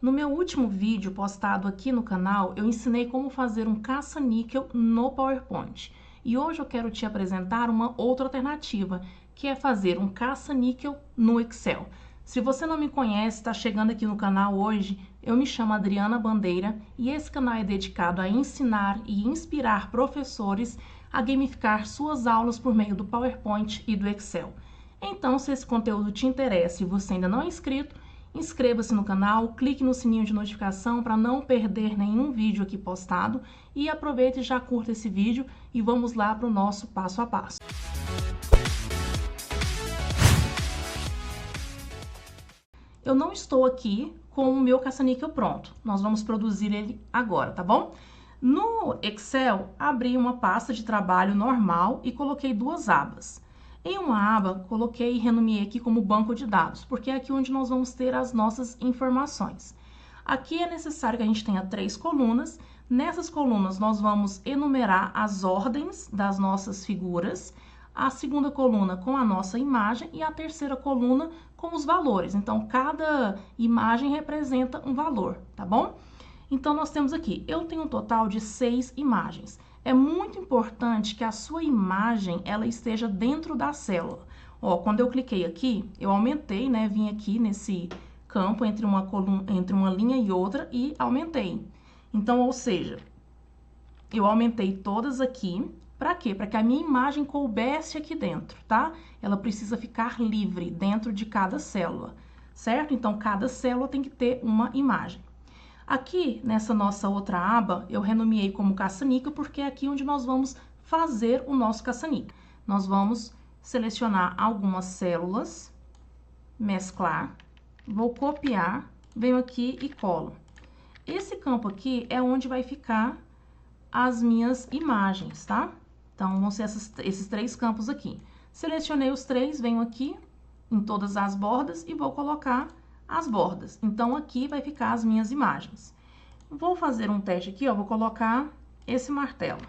No meu último vídeo postado aqui no canal, eu ensinei como fazer um caça-níquel no PowerPoint. E hoje eu quero te apresentar uma outra alternativa, que é fazer um caça-níquel no Excel. Se você não me conhece, está chegando aqui no canal hoje, eu me chamo Adriana Bandeira e esse canal é dedicado a ensinar e inspirar professores a gamificar suas aulas por meio do PowerPoint e do Excel. Então, se esse conteúdo te interessa e você ainda não é inscrito, inscreva-se no canal, clique no sininho de notificação para não perder nenhum vídeo aqui postado e aproveite e já curta esse vídeo e vamos lá para o nosso passo a passo. Eu não estou aqui com o meu caça-níquel pronto, nós vamos produzir ele agora, tá bom? No Excel, abri uma pasta de trabalho normal e coloquei duas abas. Em uma aba, coloquei e renomeei aqui como banco de dados, porque é aqui onde nós vamos ter as nossas informações. Aqui é necessário que a gente tenha 3 colunas. Nessas colunas, nós vamos enumerar as ordens das nossas figuras, a segunda coluna com a nossa imagem e a terceira coluna com os valores. Então, cada imagem representa um valor, tá bom? Então, nós temos aqui, eu tenho um total de 6 imagens. É muito importante que a sua imagem, ela esteja dentro da célula. Ó, quando eu cliquei aqui, eu aumentei, né? Vim aqui nesse campo entre uma coluna, entre uma linha e outra e aumentei. Então, ou seja, eu aumentei todas aqui. Para quê? Para que a minha imagem coubesse aqui dentro, tá? Ela precisa ficar livre dentro de cada célula, certo? Então, cada célula tem que ter uma imagem. Aqui, nessa nossa outra aba, eu renomeei como caça-níquel, porque é aqui onde nós vamos fazer o nosso caça-níquel. Nós vamos selecionar algumas células, mesclar, vou copiar, venho aqui e colo. Esse campo aqui é onde vai ficar as minhas imagens, tá? Então, vão ser esses 3 campos aqui. Selecionei os 3, venho aqui em todas as bordas e vou colocar as bordas. Então, aqui vai ficar as minhas imagens. Vou fazer um teste aqui, ó, vou colocar esse martelo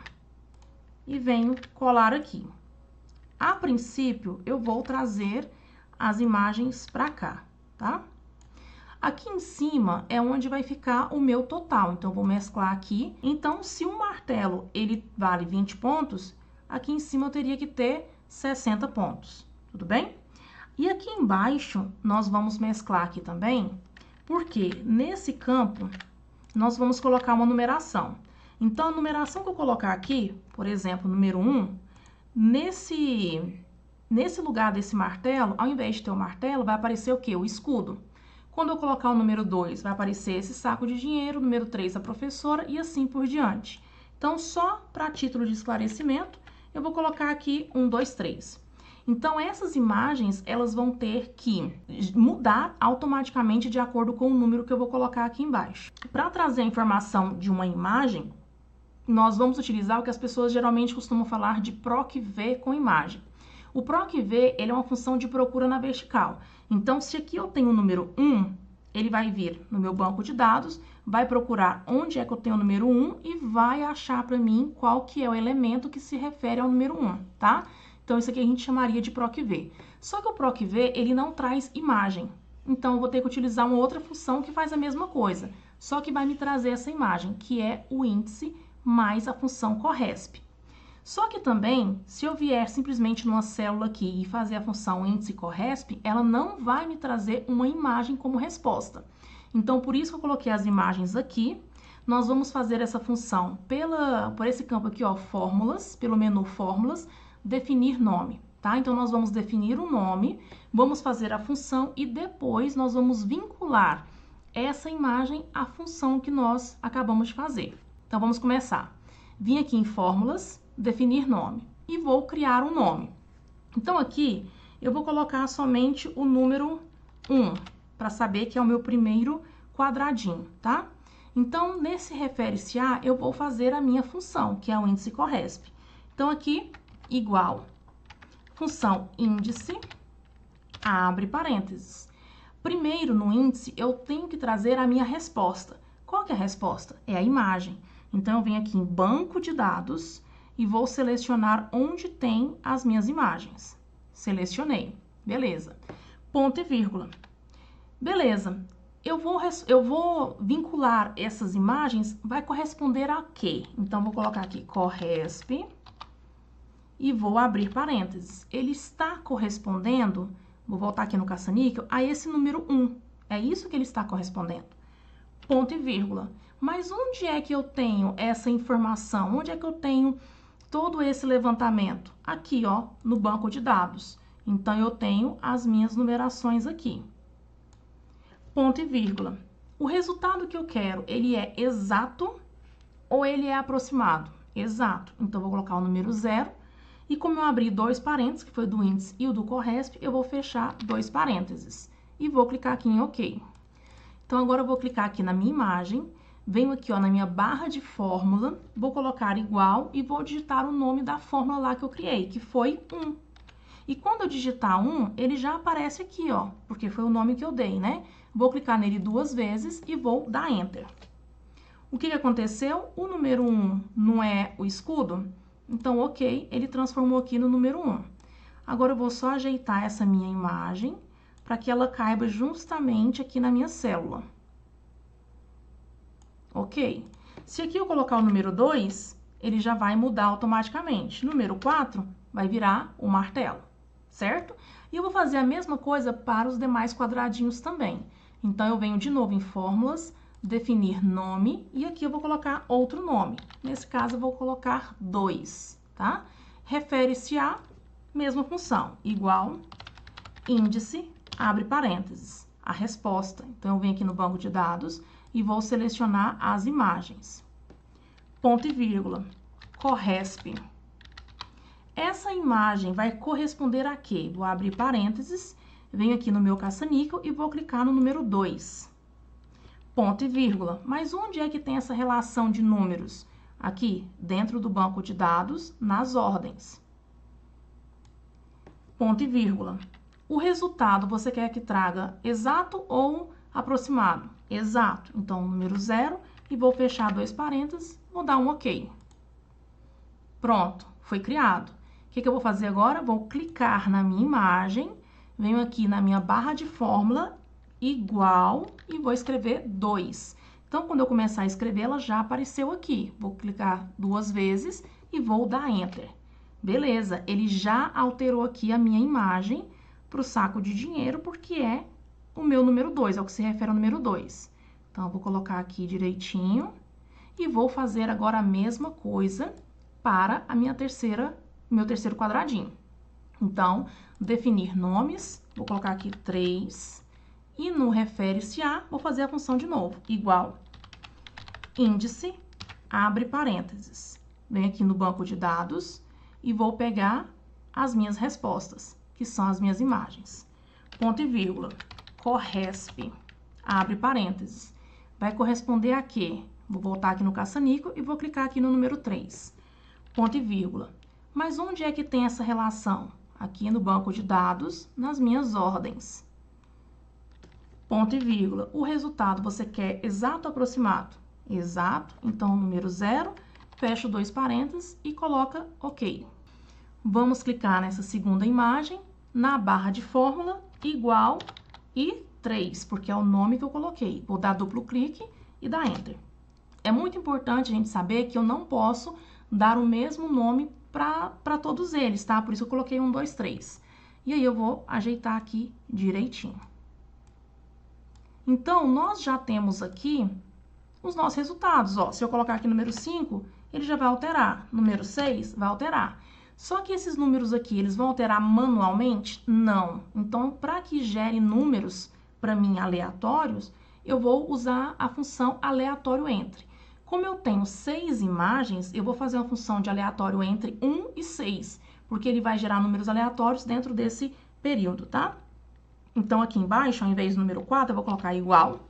e venho colar aqui. A princípio, eu vou trazer as imagens para cá, tá? Aqui em cima é onde vai ficar o meu total, então, vou mesclar aqui. Então, se o martelo, ele vale 20 pontos, aqui em cima eu teria que ter 60 pontos, tudo bem? E aqui embaixo, nós vamos mesclar aqui também, porque nesse campo, nós vamos colocar uma numeração. Então, a numeração que eu colocar aqui, por exemplo, número 1, nesse lugar desse martelo, ao invés de ter o martelo, vai aparecer o quê? O escudo. Quando eu colocar o número 2, vai aparecer esse saco de dinheiro, número 3, a professora, e assim por diante. Então, só para título de esclarecimento, eu vou colocar aqui 1, 2, 3. Então, essas imagens, elas vão ter que mudar automaticamente de acordo com o número que eu vou colocar aqui embaixo. Para trazer a informação de uma imagem, nós vamos utilizar o que as pessoas geralmente costumam falar de PROC-V com imagem. O PROC-V, ele é uma função de procura na vertical. Então, se aqui eu tenho o número 1, ele vai vir no meu banco de dados, vai procurar onde é que eu tenho o número 1 e vai achar para mim qual que é o elemento que se refere ao número 1, tá? Então, isso aqui a gente chamaria de PROC-V. Só que o PROC-V, ele não traz imagem. Então, eu vou ter que utilizar uma outra função que faz a mesma coisa, só que vai me trazer essa imagem, que é o índice mais a função CORRESP. Só que também, se eu vier simplesmente numa célula aqui e fazer a função índice CORRESP, ela não vai me trazer uma imagem como resposta. Então, por isso que eu coloquei as imagens aqui. Nós vamos fazer essa função por esse campo aqui, ó, fórmulas, pelo menu fórmulas, definir nome, tá? Então, nós vamos definir o nome, vamos fazer a função e depois nós vamos vincular essa imagem à função que nós acabamos de fazer. Então, vamos começar. Vim aqui em fórmulas, definir nome e vou criar um nome. Então, aqui eu vou colocar somente o número 1, para saber que é o meu primeiro quadradinho, tá? Então, nesse refere-se a, eu vou fazer a minha função, que é o índice CORRESP. Então, aqui, igual, função índice, abre parênteses. Primeiro, no índice, eu tenho que trazer a minha resposta. Qual que é a resposta? É a imagem. Então, eu venho aqui em banco de dados e vou selecionar onde tem as minhas imagens. Selecionei. Beleza. Ponto e vírgula. Beleza. Eu vou vincular essas imagens, vai corresponder a quê? Então, vou colocar aqui corresp e vou abrir parênteses. Ele está correspondendo, vou voltar aqui no caça-níquel, a esse número 1. É isso que ele está correspondendo. Ponto e vírgula. Mas onde é que eu tenho essa informação? Onde é que eu tenho todo esse levantamento? Aqui, ó, no banco de dados. Então, eu tenho as minhas numerações aqui. Ponto e vírgula. O resultado que eu quero, ele é exato ou ele é aproximado? Exato. Então, eu vou colocar o número 0. E como eu abri dois parênteses, que foi do índice e o do corresp, eu vou fechar dois parênteses. E vou clicar aqui em OK. Então, agora eu vou clicar aqui na minha imagem, venho aqui ó, na minha barra de fórmula, vou colocar igual e vou digitar o nome da fórmula lá que eu criei, que foi 1. E quando eu digitar 1, ele já aparece aqui, ó, porque foi o nome que eu dei, né? Vou clicar nele duas vezes e vou dar Enter. O que aconteceu? O número 1 não é o escudo? Então, OK, ele transformou aqui no número 1. Agora, eu vou só ajeitar essa minha imagem para que ela caiba justamente aqui na minha célula. OK? Se aqui eu colocar o número 2, ele já vai mudar automaticamente. Número 4 vai virar o martelo, certo? E eu vou fazer a mesma coisa para os demais quadradinhos também. Então, eu venho de novo em fórmulas, definir nome, e aqui eu vou colocar outro nome. Nesse caso, eu vou colocar 2, tá? Refere-se a mesma função, igual, índice, abre parênteses, a resposta. Então, eu venho aqui no banco de dados e vou selecionar as imagens. Ponto e vírgula, corresp. Essa imagem vai corresponder a quê? Vou abrir parênteses, venho aqui no meu caça-níquel e vou clicar no número 2. Ponto e vírgula. Mas onde é que tem essa relação de números? Aqui, dentro do banco de dados, nas ordens. Ponto e vírgula. O resultado você quer que traga exato ou aproximado? Exato. Então, número 0 e vou fechar dois parênteses, vou dar um OK. Pronto, foi criado. O que eu vou fazer agora? Vou clicar na minha imagem, venho aqui na minha barra de fórmula, igual, e vou escrever 2. Então, quando eu começar a escrever, ela já apareceu aqui. Vou clicar duas vezes e vou dar Enter. Beleza, ele já alterou aqui a minha imagem para o saco de dinheiro, porque é o meu número 2, é o que se refere ao número 2. Então, eu vou colocar aqui direitinho e vou fazer agora a mesma coisa para a minha meu terceiro quadradinho. Então, definir nomes, vou colocar aqui 3, e no refere-se a, vou fazer a função de novo, igual, índice, abre parênteses. Venho aqui no banco de dados e vou pegar as minhas respostas, que são as minhas imagens. Ponto e vírgula, corresp, abre parênteses. Vai corresponder a quê? Vou voltar aqui no caça-níquel e vou clicar aqui no número 3. Ponto e vírgula. Mas onde é que tem essa relação? Aqui no banco de dados, nas minhas ordens. Ponto e vírgula. O resultado você quer exato ou aproximado? Exato. Então, número 0, fecho dois parênteses e coloca OK. Vamos clicar nessa segunda imagem, na barra de fórmula, igual e 3, porque é o nome que eu coloquei. Vou dar duplo clique e dar Enter. É muito importante a gente saber que eu não posso dar o mesmo nome para todos eles, tá? Por isso eu coloquei 1, 2, 3. E aí eu vou ajeitar aqui direitinho. Então, nós já temos aqui os nossos resultados, ó. Se eu colocar aqui número 5, ele já vai alterar. Número 6 vai alterar. Só que esses números aqui, eles vão alterar manualmente? Não. Então, para que gere números para mim aleatórios, eu vou usar a função aleatório entre. Como eu tenho 6 imagens, eu vou fazer uma função de aleatório entre 1 e 6, porque ele vai gerar números aleatórios dentro desse período, tá? Então, aqui embaixo, ao invés do número 4, eu vou colocar igual,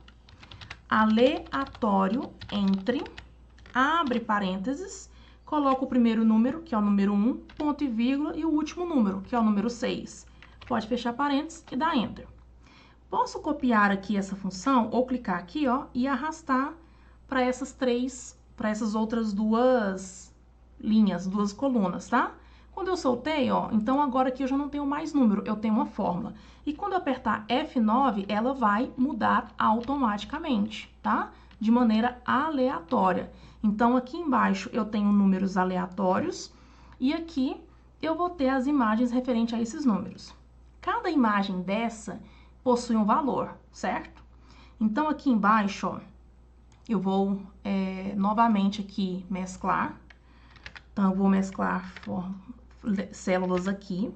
aleatório entre, abre parênteses, coloco o primeiro número, que é o número 1, ponto e vírgula, e o último número, que é o número 6. Pode fechar parênteses e dar Enter. Posso copiar aqui essa função, ou clicar aqui, ó, e arrastar para essas outras duas linhas, duas colunas, tá? Quando eu soltei, ó, então agora aqui eu já não tenho mais número, eu tenho uma fórmula. E quando eu apertar F9, ela vai mudar automaticamente, tá? De maneira aleatória. Então, aqui embaixo eu tenho números aleatórios e aqui eu vou ter as imagens referentes a esses números. Cada imagem dessa possui um valor, certo? Então, aqui embaixo, ó, eu vou novamente aqui mesclar. Então, eu vou mesclar células aqui.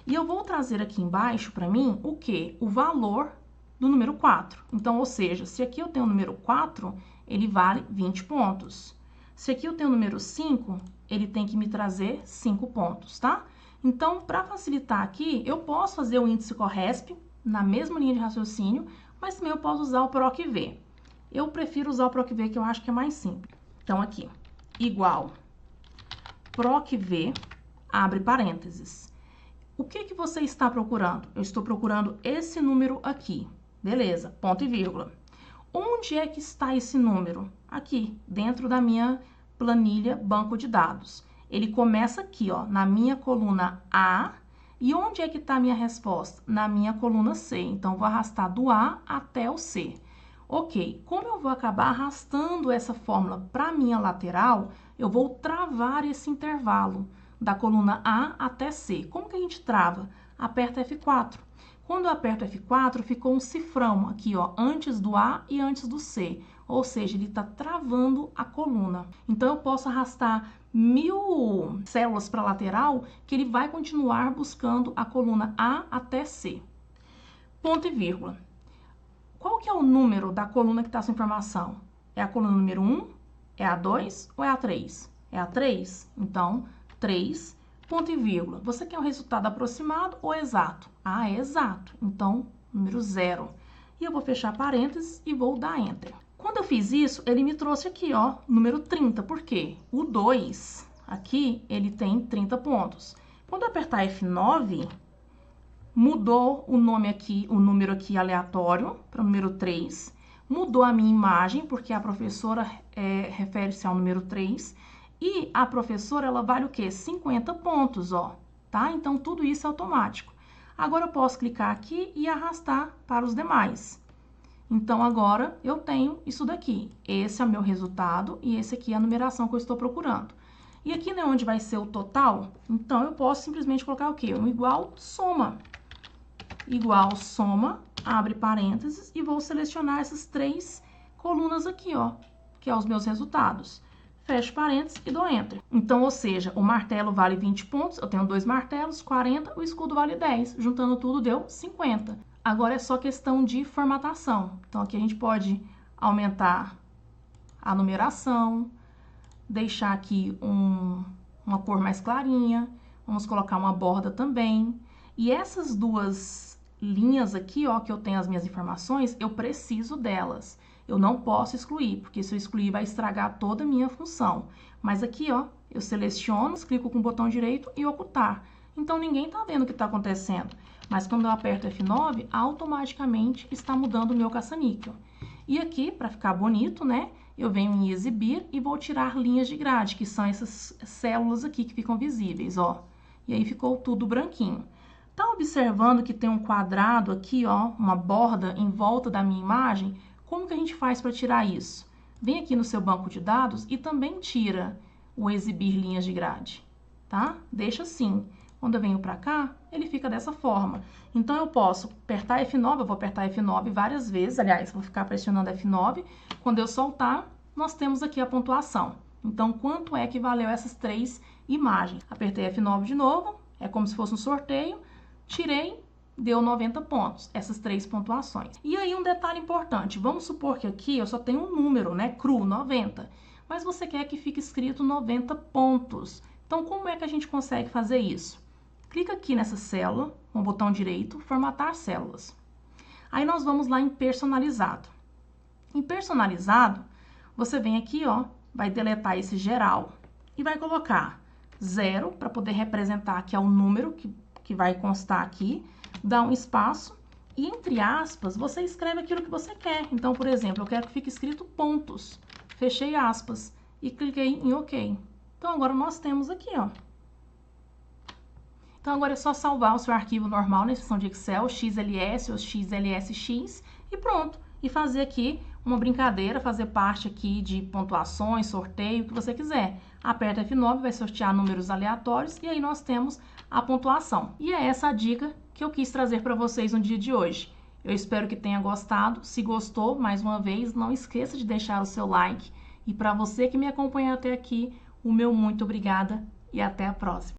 E eu vou trazer aqui embaixo para mim o quê? O valor do número 4. Então, ou seja, se aqui eu tenho o número 4, ele vale 20 pontos. Se aqui eu tenho o número 5, ele tem que me trazer 5 pontos, tá? Então, para facilitar aqui, eu posso fazer o índice CORRESP na mesma linha de raciocínio, mas também eu posso usar o PROC-V. Eu prefiro usar o PROC-V, que eu acho que é mais simples. Então, aqui, igual PROC-V, abre parênteses. O que que você está procurando? Eu estou procurando esse número aqui. Beleza, ponto e vírgula. Onde é que está esse número? Aqui, dentro da minha planilha banco de dados. Ele começa aqui, ó, na minha coluna A. E onde é que está a minha resposta? Na minha coluna C. Então, vou arrastar do A até o C. Ok, como eu vou acabar arrastando essa fórmula para a minha lateral, eu vou travar esse intervalo da coluna A até C. Como que a gente trava? Aperta F4. Quando eu aperto F4, ficou um cifrão aqui, ó, antes do A e antes do C. Ou seja, ele está travando a coluna. Então, eu posso arrastar 1000 células para a lateral, que ele vai continuar buscando a coluna A até C. Ponto e vírgula. Qual que é o número da coluna que está essa informação? É a coluna número 1? É a 2 ou é a 3? É a 3? Então, 3, ponto e vírgula. Você quer um resultado aproximado ou exato? Ah, é exato. Então, número 0. E eu vou fechar parênteses e vou dar Enter. Quando eu fiz isso, ele me trouxe aqui, ó, número 30. Por quê? O 2, aqui, ele tem 30 pontos. Quando eu apertar F9, mudou o nome aqui, o número aqui aleatório para o número 3. Mudou a minha imagem, porque a professora refere-se ao número 3. E a professora, ela vale o quê? 50 pontos, ó, tá? Então, tudo isso é automático. Agora, eu posso clicar aqui e arrastar para os demais. Então, agora, eu tenho isso daqui. Esse é o meu resultado e esse aqui é a numeração que eu estou procurando. E aqui, né, onde vai ser o total, então, eu posso simplesmente colocar o quê? Um igual soma. Igual soma, abre parênteses, e vou selecionar essas 3 colunas aqui, ó, que é os meus resultados. Fecho parênteses e dou Enter. Então, ou seja, o martelo vale 20 pontos, eu tenho 2 martelos, 40, o escudo vale 10. Juntando tudo, deu 50. Agora é só questão de formatação. Então, aqui a gente pode aumentar a numeração, deixar aqui uma cor mais clarinha, vamos colocar uma borda também. E essas duas linhas aqui, ó, que eu tenho as minhas informações, eu preciso delas. Eu não posso excluir, porque se eu excluir vai estragar toda a minha função. Mas aqui, ó, eu seleciono, clico com o botão direito e ocultar. Então, ninguém tá vendo o que tá acontecendo. Mas quando eu aperto F9, automaticamente está mudando o meu caça-níquel. E aqui, para ficar bonito, né, eu venho em exibir e vou tirar linhas de grade, que são essas células aqui que ficam visíveis, ó. E aí ficou tudo branquinho. Tá observando que tem um quadrado aqui, ó, uma borda em volta da minha imagem? Como que a gente faz para tirar isso? Vem aqui no seu banco de dados e também tira o exibir linhas de grade, tá? Deixa assim. Quando eu venho para cá, ele fica dessa forma. Então, eu posso apertar F9, eu vou apertar F9 várias vezes, aliás, vou ficar pressionando F9. Quando eu soltar, nós temos aqui a pontuação. Então, quanto é que valeu essas 3 imagens? Apertei F9 de novo, é como se fosse um sorteio, tirei, deu 90 pontos, essas 3 pontuações. E aí, um detalhe importante, vamos supor que aqui eu só tenho um número, né, cru, 90, mas você quer que fique escrito 90 pontos. Então, como é que a gente consegue fazer isso? Clica aqui nessa célula, com o botão direito, formatar células. Aí, nós vamos lá em personalizado. Em personalizado, você vem aqui, ó, vai deletar esse geral e vai colocar 0, para poder representar que é o número que vai constar aqui, dá um espaço e, entre aspas, você escreve aquilo que você quer. Então, por exemplo, eu quero que fique escrito pontos. Fechei aspas e cliquei em OK. Então, agora nós temos aqui, ó, Então agora é só salvar o seu arquivo normal na seção de Excel, XLS ou XLSX e pronto. E fazer aqui uma brincadeira, fazer parte aqui de pontuações, sorteio, o que você quiser. Aperta F9, vai sortear números aleatórios e aí nós temos a pontuação. E é essa a dica que eu quis trazer para vocês no dia de hoje. Eu espero que tenha gostado. Se gostou, mais uma vez, não esqueça de deixar o seu like. E para você que me acompanha até aqui, o meu muito obrigada e até a próxima.